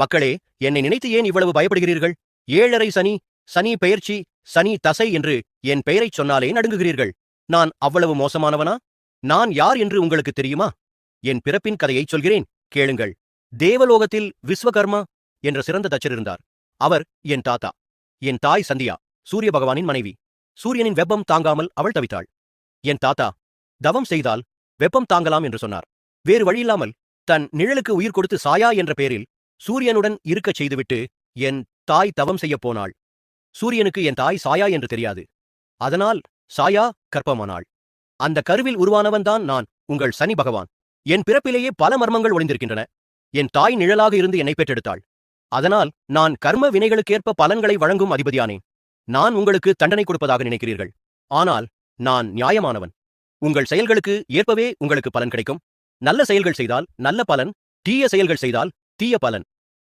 மக்களே, என்னை நினைத்து ஏன் இவ்வளவு பயப்படுகிறீர்கள்? 7.5 சனி, சனி பெயர்ச்சி, சனி தசை என்று என் பெயரைச் சொன்னாலே நடுங்குகிறீர்கள். நான் அவ்வளவு மோசமானவனா? நான் யார் என்று உங்களுக்கு தெரியுமா? என் பிறப்பின் கதையைச் சொல்கிறேன், கேளுங்கள். தேவலோகத்தில் விஸ்வகர்மா என்ற சிறந்த தச்சர் இருந்தார். அவர் என் தாத்தா. என் தாய் சந்தியா, சூரிய பகவானின் மனைவி. சூரியனின் வெப்பம் தாங்காமல் அவள் தவித்தாள். என் தாத்தா தவம் செய்தால் வெப்பம் தாங்கலாம் என்று சொன்னார். வேறு வழியில்லாமல் தன் நிழலுக்கு உயிர் கொடுத்து சாயா என்ற பெயரில் சூரியனுடன் இருக்கச் செய்துவிட்டு என் தாய் தவம் செய்யப் போனாள். சூரியனுக்கு என் தாய் சாயா என்று தெரியாது. அதனால் சாயா கர்ப்பமானாள். அந்த கருவில் உருவானவன்தான் நான், உங்கள் சனி பகவான். என் பிறப்பிலேயே பல மர்மங்கள் ஒளிந்திருக்கின்றன. என் தாய் நிழலாக இருந்து என்னை பெற்றெடுத்தாள். அதனால் நான் கர்ம வினைகளுக்கேற்ப பலன்களை வழங்கும் அதிபதியானேன். நான் உங்களுக்கு தண்டனை கொடுப்பதாக நினைக்கிறீர்கள். ஆனால் நான் நியாயமானவன். உங்கள் செயல்களுக்கு ஏற்பவே உங்களுக்கு பலன் கிடைக்கும். நல்ல செயல்கள் செய்தால் நல்ல பலன், தீய செயல்கள் செய்தால் தீய பலன்.